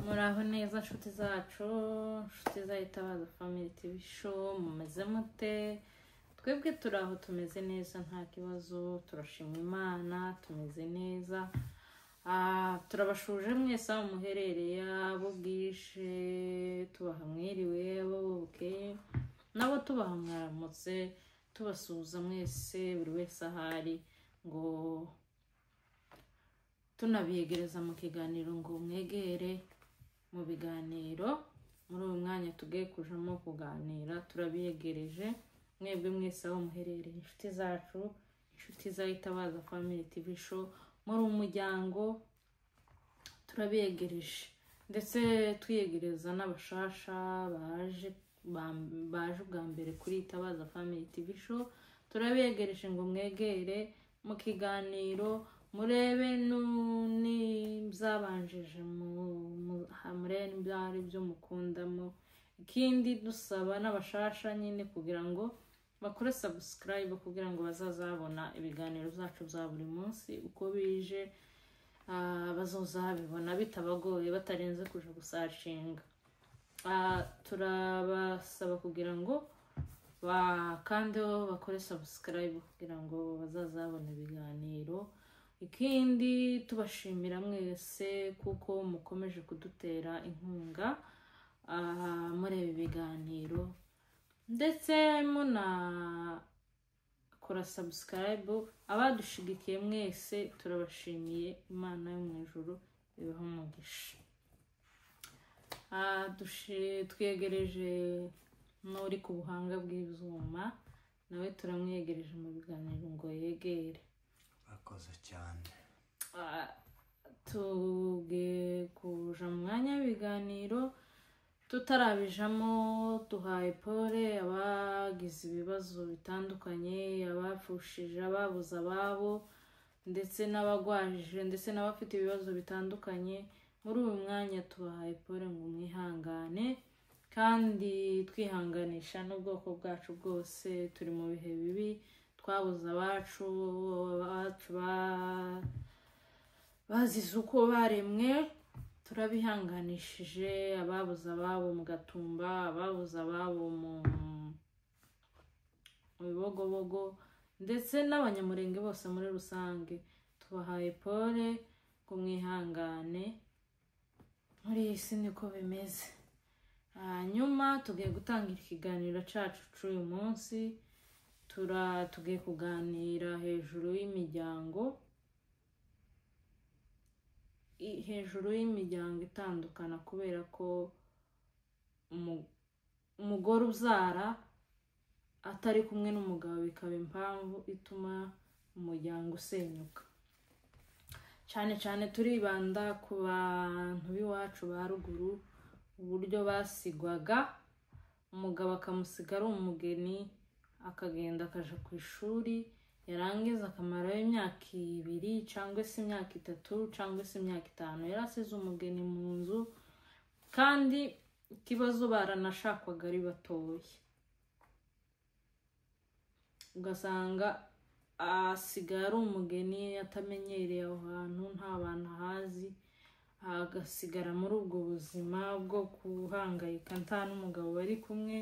Muraho neza nshuti zacu, nshuti za Itabaza Family TV Show, mumeze mute? Twebwe turaho tumeze neza nta kibazo, turashima Imana, tumeze neza. Turabashuje mwese aho muherereye, abo bwije tubaha mwiriwe, abo bukeye nabo tubaha mwaramutse, tubasuhuza mwese buri wese ahari, ngo tunabiyegereza mu kiganiro ngo mwegere mu biganiro. Muri uyu mwanya tugiye kujamo kuganira, turabiyegereje mwebwe mwese aho muherereye, inshuti zacu, inshuti za Itabaza Family TV Show, muri umuryango turabiyegereje, ndetse twiyegereza n'abashasha baje bwa mbere kuri Itabaza Family TV Show. Turabiyegereje ngo mwegere mu kiganiro, murebe n'ibyabanjije murebe n'ibyari byo mukundamo. Ikindi dusaba n'abashasha nyine kugira ngo bakore subscribe kugira ngo bazazabona ibiganiro zacu za buri munsi uko bije, bazozabibona bitabagoye batarenze kuja gusashinga. Turabasaba kugira ngo bakandeho bakore subscribe kugira ngo bazazabona ibiganiro. Ikindi tubashimira mwese kuko mukomeje kudutera inkunga mureba ibiganiro, ndetse munakora subscribe. Abadushigikiye mwese turabashimiye, Imana yo mu ijuru ibahe umugisha. Twiyegereje n'uri ku buhanga bw'ibyuma, nawe turamwiyegereje mu biganiro ngo yegere. Akoze cyane. Tugiye kuja mu mwanya w'ibiganiro, tutarabijamo duhaye pole abagize ibibazo bitandukanye, abapfushije, ababuze ababo, ndetse n'abagwajije, ndetse n'abafite ibibazo bitandukanye. Muri uyu mwanya tubahaye pole ngo mwihangane, kandi twihanganisha n'ubwoko bwacu bwose. Turi mu bihe bibi, twabuze abacu bazize uko baremwe, turabihanganishije. Ababuze ababo mu Gatumba, ababuze ababo mu Bibogobogo, ndetse n'abanyamurenge bose muri rusange tubahaye pole ngo mwihangane, muri iyi si niko bimeze. Hanyuma tugiye gutangira ikiganiro cacu c'uyu munsi. Tugiye kuganira hejuru y'imiryango itandukana, kubera ko umugore ubyara atari kumwe n'umugabo bikaba impamvu ituma umuryango usenyuka. Cyane cyane turibanda ku bantu b'iwacu ba ruguru, uburyo basigwaga, umugabo akamusiga ari umugeni, akagenda akaja ku ishuri, yarangiza akamarayo imyaka 2 cyangwa se imyaka 3 cyangwa se imyaka 5, yarasize umugeni mu nzu, kandi ikibazo baranashakwaga ari batoya. Ugasanga asigaye ari umugeni atamenyereye aho hantu, nta bantu ahazi, agasigara muri ubwo buzima bwo kuhangayika nta n'umugabo bari kumwe.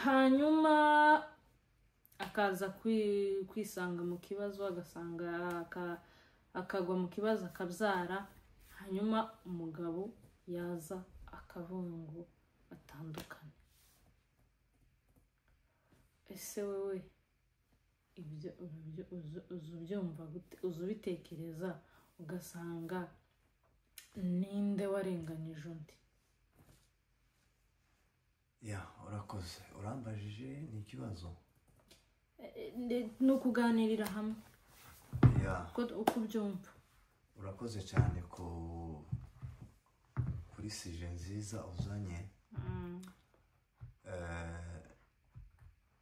Hanyuma akaza kwisanga mu kibazo, akagwa mu kibazo, akabyara, hanyuma umugabo yaza akavuga ngo batandukane. Ese wewe ibyo uzubyumva gute? Uzubitekereza ugasanga ninde warenganyije undi? Urakoze, urambajije ni ikibazo. Ni ukuganirira hamwe uko ubyumva. Urakoze cyane kuri sije nziza uzanye.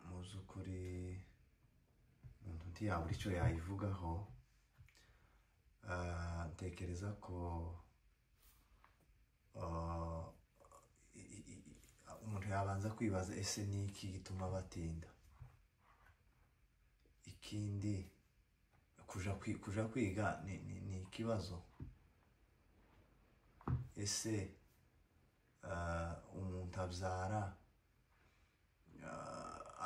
Mu by'ukuri umuntu yabura icyo yayivugaho. Ntekereza ko umuntu yabanza kwibaza, ese ni iki gituma batinda? Ikindi kuja kwiga ni ikibazo. ese umuntu abyara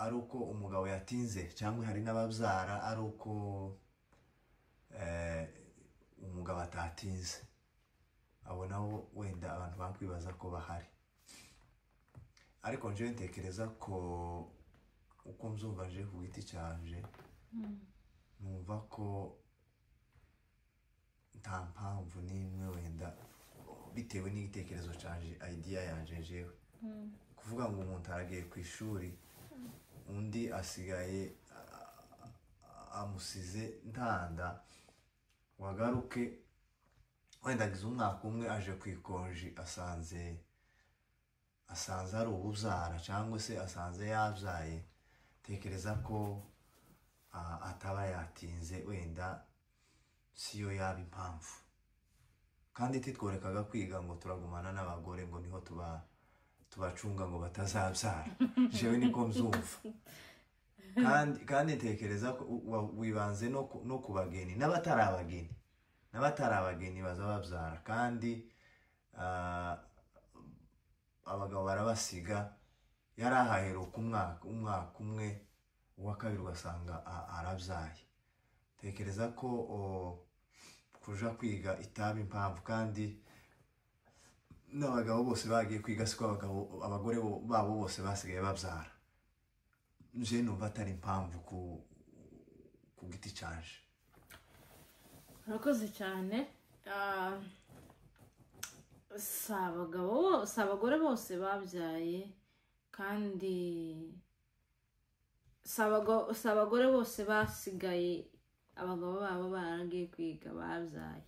ari uko umugabo yatinze cyangwa hari n'ababyara ari uko umugabo atatinze. Abo nabo wenda abantu bakwibaza ko bahari, ariko nje ntekereza ko uko mzumva nje ku giti cyanje numva ko nta mpamvu n'imwe wenda bitewe n'igitekerezo cyanje, idea yanje jewe kuvuga ngo umuntu aragiye ku ishuri undi asigaye amusize ntanda wagaruke wenda agize umwaka umwe aje kwikonji asanze ari ububyara cyangwa se asanze yabyaye, tekereza ko ataba yatinze wenda siyo yaba impamvu. Kandi titworekaga kwiga ngo turagumana n'abagore ngo niho tubacunga ngo batazabyara. Jewe niko mzumva. Kandi tekereza ko wibanze no ku bageni n'abatari abageni baza babyara, kandi abagabo barabasiga yarahaheruka umwaka umwe, uwa kabiri ugasanga arabyaye. Tekereza ko kuja kwiga itaba impamvu, kandi n'abagabo bose bagiye kwiga siko abagore babo bose basigaye babyara. Nje numva atari impamvu ku giti cyanje. Urakoze cyane. Si abagore bose babyaye, kandi si abagore bose basigaye abagabo babo baragiye kwiga babyaye.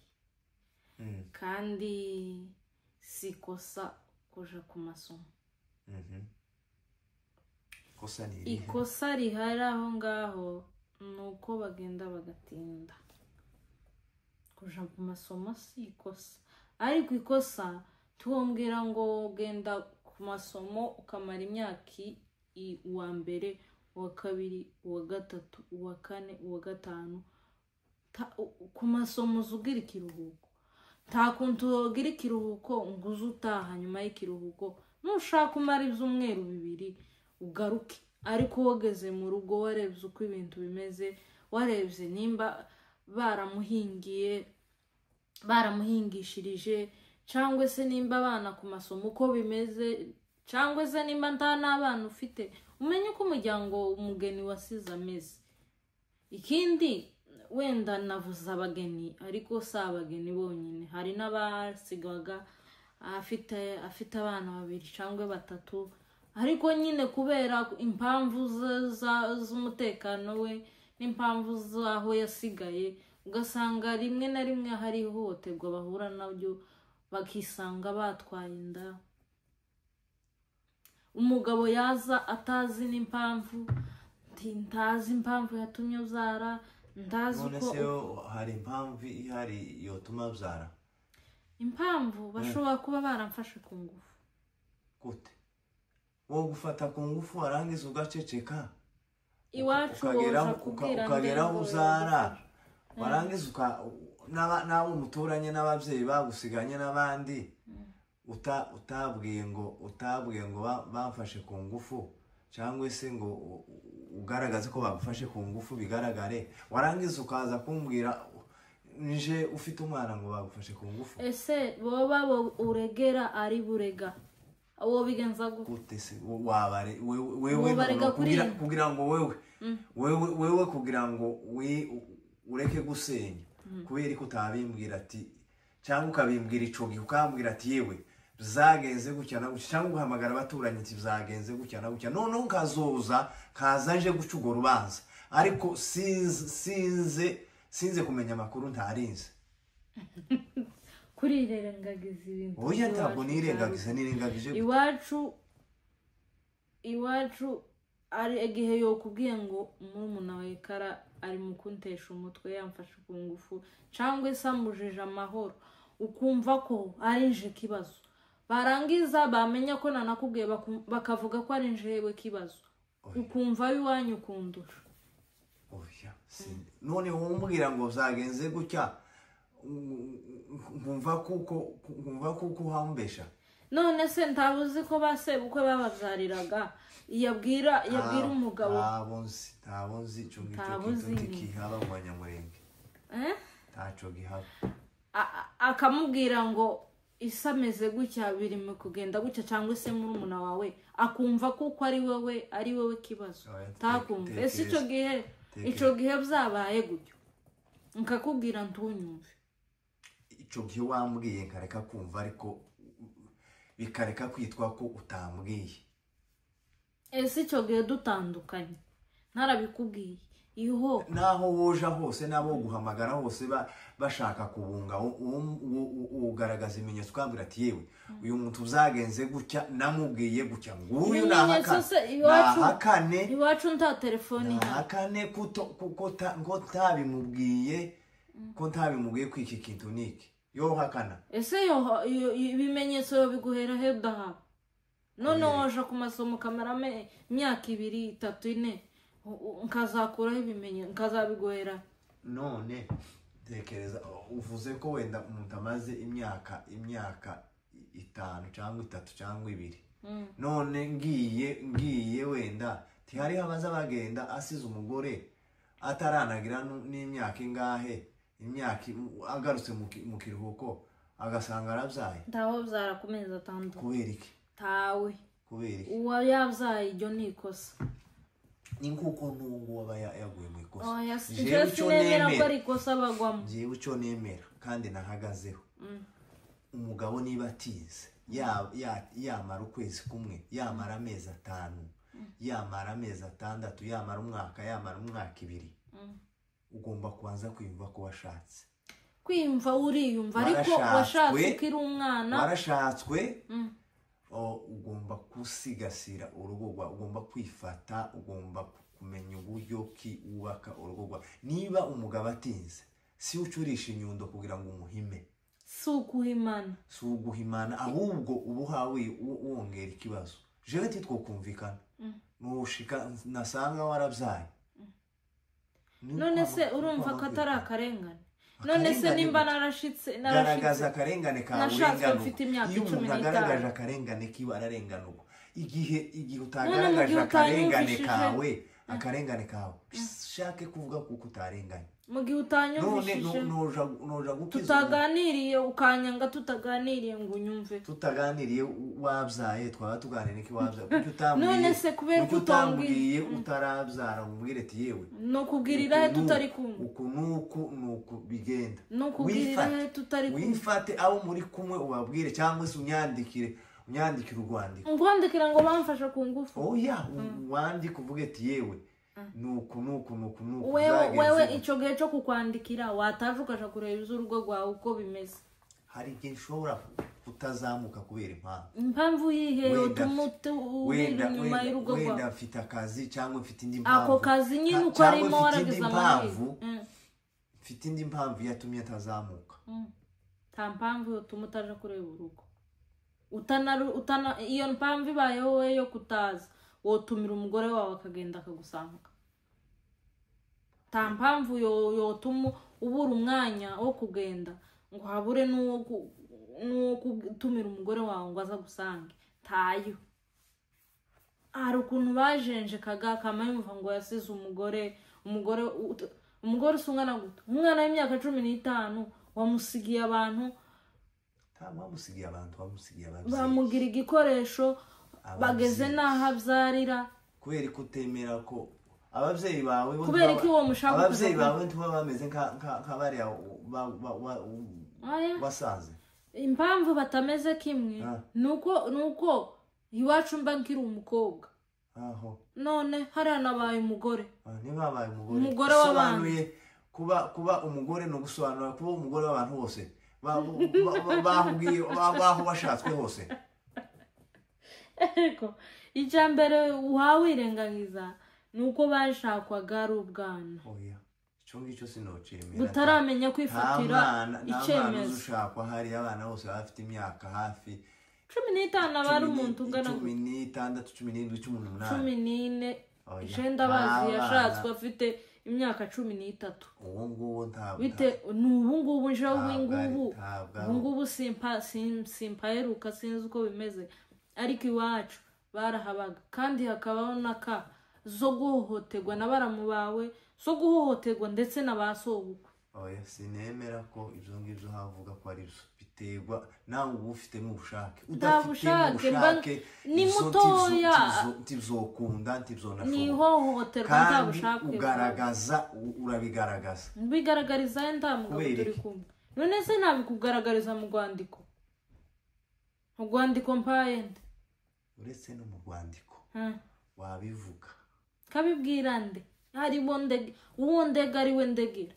Kandi si ikosa kuja ku masomo. Ikosa rihari aho ngaho ni uko bagenda bagatinda. Kuja ku masomo si ikosa, ariko ikosa tuwambwira ngo genda ku masomo ukamara imyaka uwa mbere, uwa kabiri, uwa gatatu, uwa kane, uwa gatanu, ku masomo uzugira ikiruhuko. Nta kuntu wogira ikiruhuko ngo uze utaha nyuma y'ikiruhuko, nushaka umara ibyumweru 2 ugaruke. Ariko wogeze mu rugo warebye uko ibintu bimeze, warebye nimba baramuhingishirije, cyangwa se nimba abana ku masomo uko bimeze, cyangwa se nimba nta n'abana ufite, umenye ko umuryango umugeni wasize ameze. Ikindi wenda navuze abageni, ariko si abageni bonyine, hari n'abasigwaga afite abana 2 cyangwa 3, ariko nyine kubera impamvu z'umutekano we n'impamvu z'aho yasigaye, ugasanga rimwe na rimwe hari ihohoterwa bahura nabyo, bakisanga batwaye inda. Umugabo yaza atazi n'impamvu, ntazi impamvu yatumye ubyara, ndazi uko. None se hari impamvu ihari yotuma ubyara? Impamvu bashobora kuba baramfashe ku ngufu. Gute? Wo gufata ku ngufu warangiza ugaceceka, iwacu ukagera aho ubyara, warangiza nawe umuturanye n'ababyeyi bagusiganye n'abandi, utabwiye ngo bamfashe ku ngufu, cyangwa se ngo ugaragaze ko bagufashe ku ngufu bigaragare, warangiza ukaza kumbwira nje ufite umwana ngo bagufashe ku ngufu. Ese boba uregera ari burega, abo bigenza gute se? Wabare wewe kugira ngo wewe kugira ngo ureke gusenya, kubera ko utabimbwira ati, cyangwa ukabimbwira icogi ukambwira ati yewe byagenze gutya na gutya, cyangwa uhamagara abaturanyi ati byagenze gutya na gutya, none ukazoza kazaje guca urwo rubanza, ariko sinze kumenya amakuru ntarinze. Kurirengagiza ibintu. Oya, ntabwo nirengagije. Iwacu ari igihe yokubwiye ngo murumuna wawe Kara ari mu kuntesha umutwe yamfashe ku ngufu, cyangwa se amujije amahoro, ukumva ko ari nje kibazo. Barangiza bamenya ko nanakubwiye bakavuga ko ari njewe kibazo, ukumva iwanyu kundusha. Oya, none wombwira ngo byagenze gutya, nkumva kuko uhambesha. none se ntabuzi ko basebukwe bababyariraga yabwira umugabo ntabwo nzi icyo ngicyo kihaba mu Banyamulenge ntacyo gihaba. akamubwira ngo isi ameze gutya birimo kugenda gutya cyangwa se murumuna wawe akumva kuko ari wowe kibazo takumva. ese icyo gihe byabaye gutyo nkakubwira ntunyumve, icyo gihe wambwiye nkareka kumva ariko bikareka kwitwa ko utambwiye. ese icyo gihe dutandukanye ntarabikubwiye iho naho woja hose nabo guhamagara hose bashaka kubunga ugaragaza ibimenyetso kwambira ati yewe uyu muntu uzagenze gutya namubwiye gutya nguyu nahakane iwacu nta telefone nahakane ngo ntabimubwiye ko iki kintu niki yo hakana. ese ibimenyetso yo biguhera he daha none waje ku masomo kamera imyaka 2, 3, 4 nkazakuraho ibimenyetso nkazabiguhera. none tekereza uvuze ko wenda umuntu amaze imyaka 5 cyangwa 3 cyangwa 2 none ngiye wenda tihari abaza bagenda asize umugore ataranagira n'imyaka ingahe imyaka agarutse mu kiruhuko agasanga arabyaye. ndaho byarakomeza atandukanye kubera iki? tawe kubera iki? uwa yabyaye ibyo ni ikosa. ni nkuko n'uwo aba yaguye mu ikosa. jewe icyo nemera ko ari ikosa bagwamo. jewe icyo nemera kandi nahagazeho umugabo niba atize yamara ukwezi kumwe yamara amezi 5 yamara amezi 6 yamara umwaka yamara umwaka 2 ugomba kubanza kwiyumva ko washatse. kwiyumva uriyumva ariko washatse ukiri umwana warashatswe ugomba gusigasira urugo rwawe, ugomba kwifata, ugomba kumenya uburyo ki wubaka urugo rwawe. niba umugabo atinze si ucurisha inyundo kugira ngo umuhime, si uguhimana ahubwo ubuhawe wongera ikibazo. jewe titwokumvikana nushika nasanga warabyaye. none se urumva ko atari akarengane? none se nimba narashitse garagaza akarengane kawe urengana. iyo umuntu agaragaje akarengane kiwe ararenganurwa. igihe utagaragaje akarengane kawe bishake kuvuga kuko utarenganye. mu gihe utanyumvishije tutaganiriye ukanyanga tutaganiriye ngo unyumve tutaganiriye wabyaye twaba tuganira iki wabyaye none se kubera ko utambwiye utarabyara umubwire ati yewe no kubwirira he tutari kumwe nuko bigenda no kubwirira he tutari kumwe. wifate abo muri kumwe ubabwire cyangwa se unyandikire urwandiko ngwandikira ngo bamfasha ku ngufu. oya wandike uvuge ati yewe nuko wewe icyo gihe cyo kukwandikira wataje ukaja kureba iz'urugo rwawe uko bimeze. hari igihe ushobora kutazamuka kubera impamvu yihe utumutu uri nyuma y'urugo rwawe. wenda mfite akazi cyangwa mfite indi mpamvu. ako kazi nyine uko arimo waragize amahirwe. mfite indi mpamvu yatumye atazamuka. nta mpamvu yotuma utaja kureba urugo. iyo mpamvu ibayeho wowe yo kutaza wotumira umugore wawe akagenda akagusanga. nta mpamvu yotuma ubura umwanya wo kugenda ngo habure n'uwo gutumira umugore wawe ngo aza gusange. tayo hari ukuntu bajenje kagakama yumva ngo yasize umugore usungana gute? umwana w'imyaka 15 wamusigiye abantu bamugira igikoresho bageze n'aho abyarira. kubera ko utemera ko ababyeyi bawe kubera ko uwo mushaka ababyeyi bawe ntuba bameze nk'abariya wasaze. impamvu batameze kimwe nuko iwacu mba nkiri umukobwa none hariya nabaye umugore. umugore w'abantu kuba umugore no gusobanura kuba umugore w'abantu bose baho bashatswe hose. eko ijambere wawirengagiza nuko bashakwaga ari ubwana. oya icyo ngicyo sinocemera butaramenya kwifatira icyemezo. ushakwa hari abana bose bafite imyaka hafi 15 abari umuntu ungana 16, 17, 18, 14 jenda bazi yashatswe afite imyaka 13 uwo nguwo ntabwo bite n'ubu ngubu nje ubu ngubu simpaheruka sinzi uko bimeze ariko iwacu barahabaga kandi hakabaho naka zo guhohoterwa na baramu bawe zo guhohoterwa ndetse na basobukwe. oya sinemera ko ibyo ngibyo havuga ko ari byo biterwa nawe uba ufitemo ubushake udafite ni mutoya ntibzokunda ntibzonashobora ni ihohoterwa nta bushake ugaragaza urabigaragaza bigaragariza nda mugabo turi kumwe none se nabikugaragariza mu rwandiko mpayende uretse no mu rwandiko wabivuga kabibwira nde hari uwo ndega ari we ndegera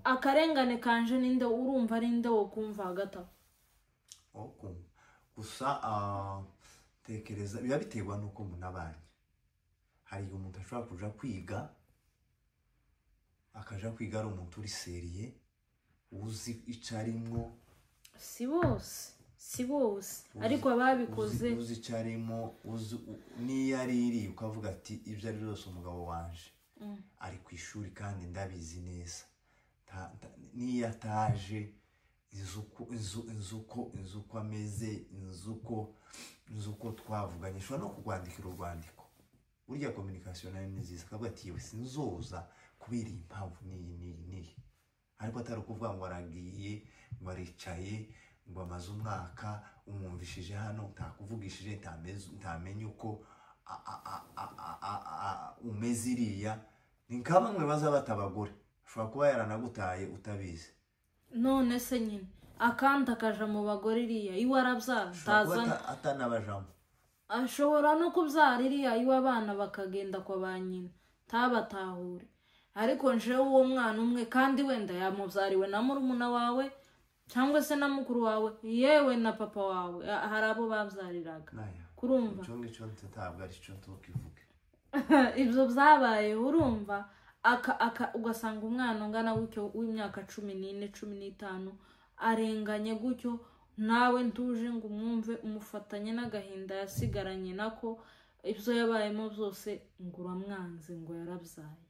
akarengane kanje ninde urumva ari nde wo kumva hagata gusa tekereza biba biterwa nuko munabanye hari umuntu ashobora kuja kwiga akaja kwiga ari umuntu uri seriye uzi icarimwo si bose ariko ababikoze uzi icarimo niyo ari ukavuga ati ibyo ari byose umugabo wanje ari ku ishuri kandi ndabizi neza niyo ataje inzuko ameze inzuko twavuganye ushobora no kukwandikira urwandiko burya communication nayo ni nziza akavuga ati yewe sinzoza kubera iyi mpamvu niyi ariko atari ukuvuga ngo aragiye ngo aricaye ngo amaze umwaka umwumvishije hano ntakuvugishije ntamenye uko umeze iriya ni nka bamwe baza batabagore ushobora kuba yaranagutaye utabizi none se nyine akandi akaja mu bagore iriya iwe arabyara ntazana atanabajamo ashobora no kubyara iriya iwe abana bakagenda kwa ba nyina ntabatahure ariko njewe uwo mwana umwe kandi wenda yamubyariwe na murumuna wawe cyangwa se na mukuru wawe yewe na papa wawe hari abo babyariraga kurumva icyo ntabwo ari cyo tukivuge ibyo byabaye urumva ugasanga umwana ungana gutyo w'imyaka 14 15 arenganye gutyo nawe ntuje ngo umwumve umufatanye n'agahinda yasigaranye nako ibyo yabayemo byose ngura mwanzi ngo yarabyaye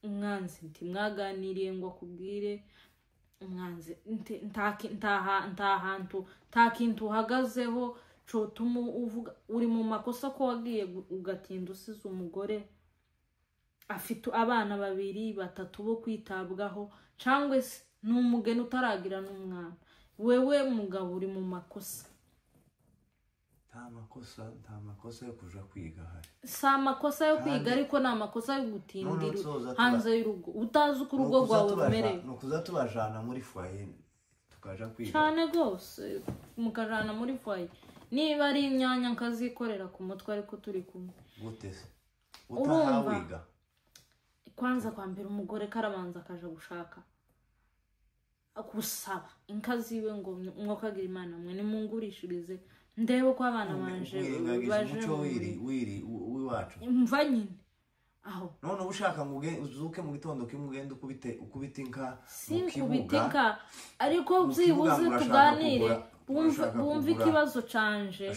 umwanzi ntimwaganiriye ngo akubwire umwanzi nta kintu uhagazeho cotuma uvuga uri mu makosa ko wagiye ugatinda usize umugore afite abana 2 3 bo kwitabwaho cyangwa se n'umugeni utaragira n'umwana wewe mugabo uri mu makosa nta makosa yo kuja kwiga hari si amakosa yo kwiga ariko ni amakosa yo gutindira hanze y'urugo utazi uko urugo rwawe rumerewe ni ukuza tubajana muri foyer tukaja kwiga cyane rwose mukajana muri foyer niba ari imyanya nkazikorera ku mutwe ariko turi kumwe gute se utahawiga kwanza kwa mbere umugore karabanza akaja gushaka gusaba inka ziwe ngo mwokagira imana mwe nimungurishirize ndebe ko abana banje baje wiri wiwacu mva nyine aho none ubushaka ngo uzuke mu gitondo kimugenda ukubita inka kubita ariko byibuze tuganire bumva ikibazo canje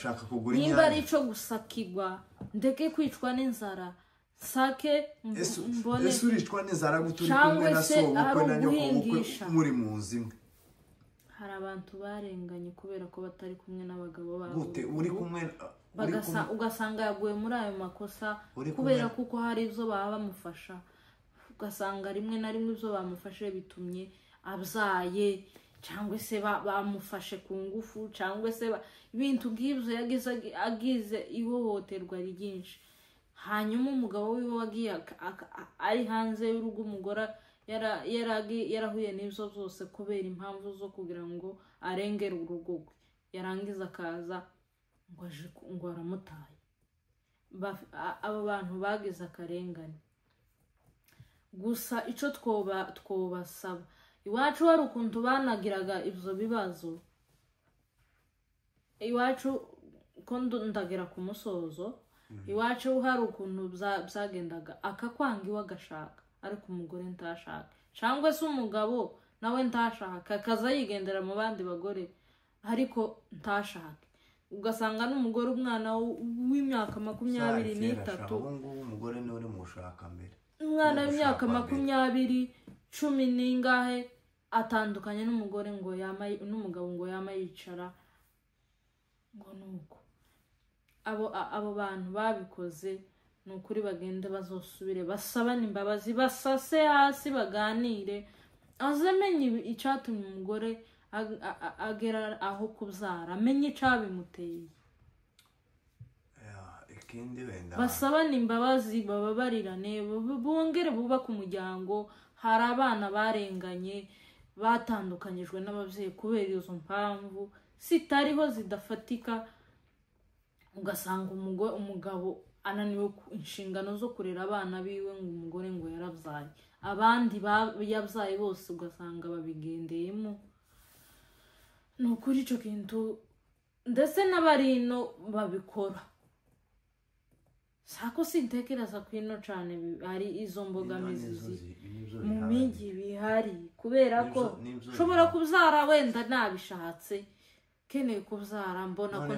nimba ari ico gusakirwa ndeke kwicwa n'inzara sake mbone ese uricwa n'inzara guturi kumwe na so ukwe na nyoko muri munzimwe hari abantu barenganye kubera ko batari kumwe n'abagabo babo gute uri kumwe ugasanga yaguye muri ayo makosa kubera kuko hari ibyo baba bamufasha ugasanga rimwe na rimwe ibyo bamufashe bitumye abyaye cyangwa se bamufashe ku ngufu cyangwa se ibintu bw'ibyo agize ihohoterwa ryinshi hanyuma umugabo wiwe wagiye ari hanze y'urugo umugore yarahuye n'ibyo byose kubera impamvu zo kugira ngo arengere urugo rwe yarangiza akaza ngo aramutaye abo bantu bagize akarengane gusa icyo twobasaba iwacu hari ukuntu banagiraga ibyo bibazo iwacu ko ndagira ku musozo iwacu hari ukuntu byagendaga akakwanga iwe agashaka ariko umugore ntashaka cyangwa se umugabo nawe ntashaka akaza yigendera mu bandi bagore ariko ntashake ugasanga n'umugore umwana w'imyaka 23 ubu ngubu umugore niwe uri mu gushaka mbere, umwana w'imyaka 20 10 n'ingahe atandukanye n'umugore ngo n'umugabo ngo yama yicara ngo nuko. Abo bantu babikoze nukuri bagende bazosubire basabane imbabazi, basase hasi baganire, azamenye icyatumye umugore agera aho kubyara, amenye icyabimuteye, ikindi wenda basabane imbabazi, bababarirane, bongere bubaka umuryango. Hari abana barenganye batandukanyijwe n'ababyeyi kubera izo mpamvu zitariho zidafatika, ugasanga umugabo ananiwe inshingano zo kurera abana biwe ngo umugore ngo yarabyaye, abandi yabyaye bose ugasanga babigendeyemo. Ni ukuri icyo kintu ndetse n'abarino babikora sako sintekereza ko ino cyane hari izo mbogamizi mu migi bihari, kubera ko ushobora kubyara wenda nabishatse keneye kubyara mbona ko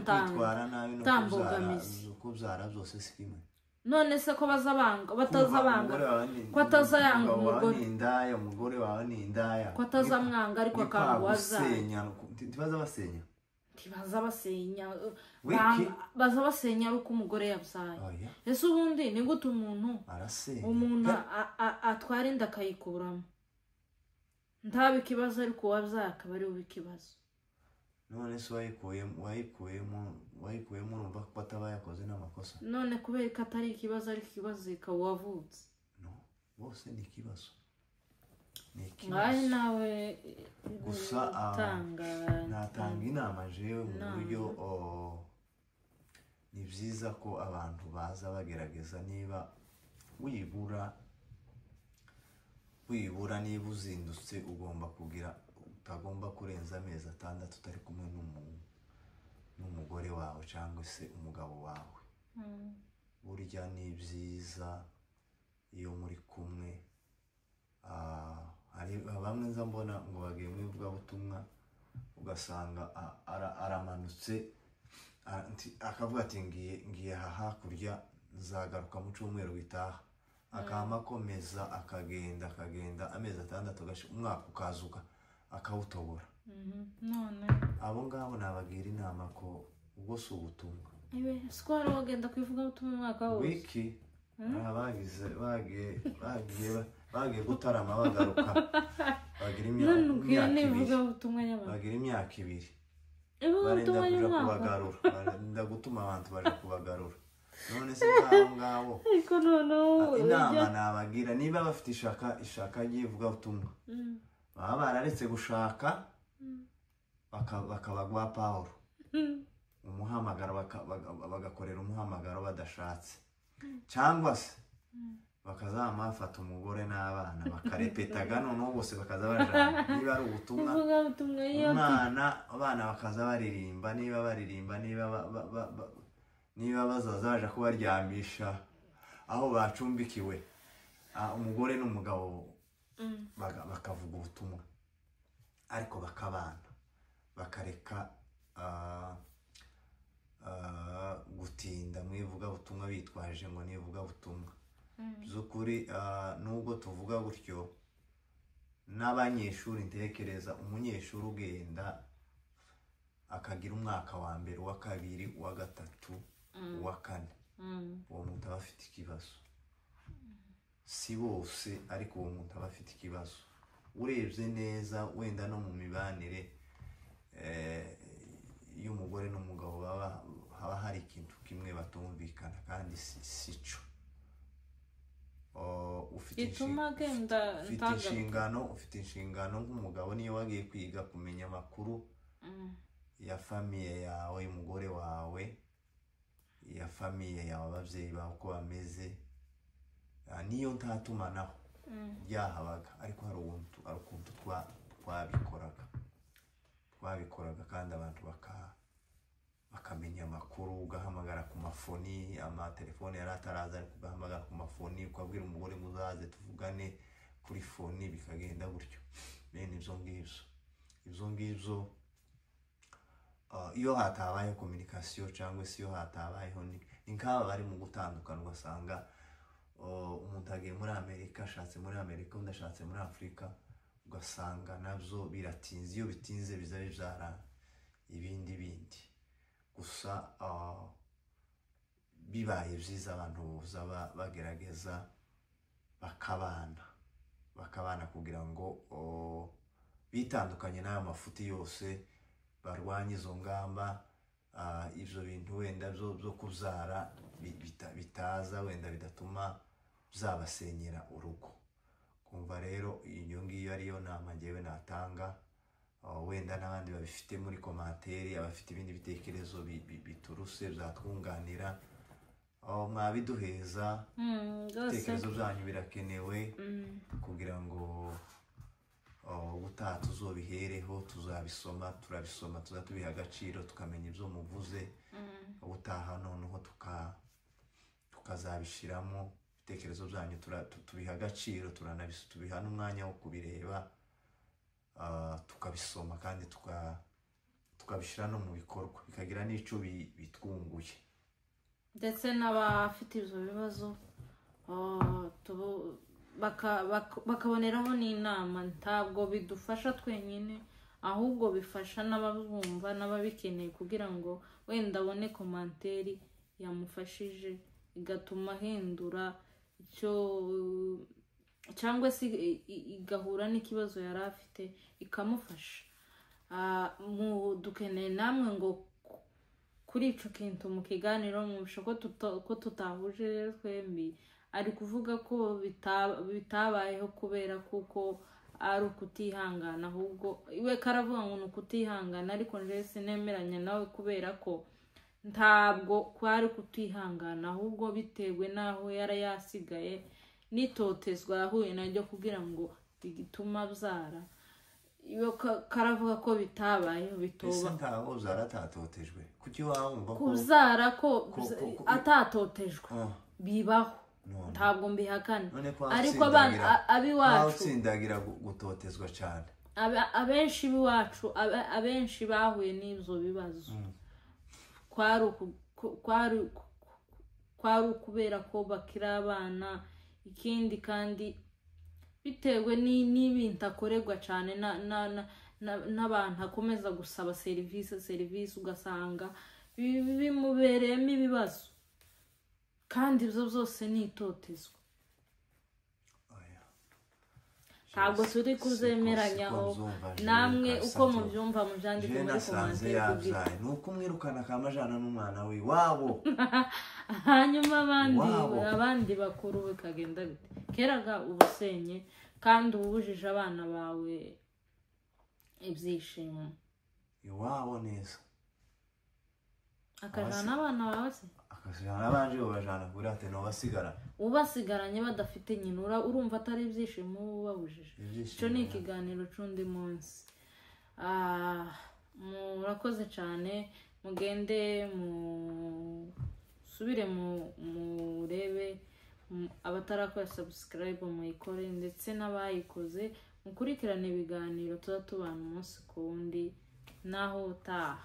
ntambogamizi kubyara byose si kimwe. none se ko batazabanga ko atazayanga umugore wawe ni indaya, ko atazamwanga ariko akanga wazanya ntibazabasenya bazabasenya ari uko umugore yabyaye. Ese ubundi ni gute umuntu atwara inda akayikuramo ntabe ikibazo ariko wabyaye akaba ari we ikibazo? none se wayikuyemo urumva ko ataba yakoze n'amakosa? none kubera ko atari ikibazo ariko ikibazo ikaba wavutse, bose ni ikibazo. ngahe nawe gusa natanga inama jewe mu buryo ni byiza ko abantu baza bagerageza, niba wibura niba uzindutse ugomba kugira, utagomba kurenza amezi 6 utari kumwe n'umugore wawe cyangwa se umugabo wawe. burya ni byiza iyo muri kumwe. hari bamwe nza mbona ngo bagiye mu ivugabutumwa ugasanga aramanutse akavuga ati ngiye hakurya nzagaruka mu cyumweru gitaha, akama akomeza akagenda amezi 6 umwaka ukazuka akawutobora. none abo ngabo nabagira inama ko ubwo si ubutumwa siko wagenda kwivuga ubutumwa umwaka wose wiki bagiye gutarama bagaruka bagira imyaka 2 barenda gutuma abantu baje kubagarura. none se ngabo inama nabagira, niba bafite ishaka ry'ivuga butumwa baba bararetse gushaka bakabagwa Pawulo umuhamagaro bagakorera umuhamagaro badashatse, cyangwa se bakazamafata umugore n'abana bakarepetaga noneho bose bakaza bajana. niba ari ubutumwa abana bakaza baririmba, niba bazaza baje kubaryamisha aho bacumbikiwe, umugore n'umugabo bakavuga ubutumwa ariko bakabana, bakareka gutinda mu ivugabutumwa bitwaje ngo ni ivugabutumwa. by'ukuri nubwo tuvuga gutyo n'abanyeshuri, ntekereza umunyeshuri ugenda akagira umwaka wa mbere, uwa kabiri, uwa gatatu, uwa kane, uwo muntu aba afite ikibazo. si bose ariko uwo muntu aba afite ikibazo. urebye neza wenda no mu mibanire y'umugore n'umugabo haba hari ikintu kimwe batumvikana kandi si cyo. ufite inshingano nk'umugabo niyo wagiye kwiga kumenya amakuru ya famiye yawe, umugore wawe, ya famiye yawe, ababyeyi bawe uko bameze. niyo ntatumanaho byahabaga, ariko hari ukuntu twabikoraga kandi abantu bakamenya amakuru. ugahamagara ku mafoni, amatelefone yari ataraza, ariko ugahamagara ku mafoni ukabwira umugore ngo uzaze tuvugane kuri foni, bikagenda gutyo. bene ibyo ngibyo iyo hatabayeho communication cyangwa se iyo hatabayeho ni nk'aba bari mu gutandukana ugasanga umuntu agiye muri Amerika ashatse muri Amerika undi ashatse muri Afurika ugasanga nabyo biratinze iyo bitinze biza bibyara ibindi gusa bibaye byiza abantu buzaba bagerageza bakabana kugira ngo bitandukanye n'aya mafuti yose barwanye izo ngamba ibyo bintu wenda byo kubyara bitaza wenda bidatuma byabasenyera urugo kumva rero iyo ngiyo ariyo nama ngewe natanga wenda n'abandi babifite muri komantere abafite ibindi bitekerezo bituruse byatwunganira mwabiduheza ibitekerezo byanyu birakenewe kugira ngo ubutaha tuzobihereho tuzabisoma turabisoma tuzatubiha agaciro tukamenya ibyo muvuze ubutaha noneho tukazabishiramo ibitekerezo byanyu tubiha agaciro tubiha n'umwanya wo kubireba tukabisoma kandi tukabishyira no mu bikorwa bikagira n'icyo bitwunguye ndetse n'abafite ibyo bibazo bakaboneraho n'inama ntabwo bidufasha twenyine ahubwo bifasha n'ababumva n'ababikeneye kugira ngo wenda abone komanteri yamufashije igatuma ahindura icyo cyangwa se igahura n'ikibazo yari afite ikamufasha dukeneye namwe ngo kuri icyo kintu mu kiganiro mwumvishe ko tutahuje twembi ari kuvuga ko bitabayeho kubera kuko ari ukutihangana ahubwo iwe karavuga ngo ni ukutihangana ariko nje sinemeranya nawe kubera ko ntabwo kwari kutihangana ahubwo bitewe n'aho yari yasigaye n'itotezwa yahuye naryo kugira ngo bigituma byara iyo karavuga ko bitabayeho bitoba ntaho zaratatotejwe kuki wumva ko kuzara ko atatotejwe bibaho ntabwo mbihakana ariko abiwacu utsindagira gutotezwa cyane abenshi biwacu abenshi bahuye n'ibyo bibazo kwari ukubera ko bakira abana ikindi kandi bitewe n'ibintu akorerwa cyane n'abantu akomeza gusaba serivisi ugasanga bimubereyemo ibibazo kandi ibyo byose ni itotezwa ntabwo turi kuzemeranyaho namwe uko mubyumva mubyandike muri komantere ni uko umwirukana akamajana n'umwana we wabo hanyuma abandi bakuru bikagenda bite keraga ubusenye kandi ubujije abana bawe ibyishimo iwabo neza akajana abana bawe se akajana abanje babajana kuri ate no basigara ubasigaranye badafite nyina urumva atari ibyishimo ubabujije icyo ni ikiganiro c'undi munsi murakoze cyane mugende musubire murebe abatarakora subscribe muyikore ndetse n'abayikoze mukurikirane ibiganiro tuba tubana umunsi ku wundi naho utaha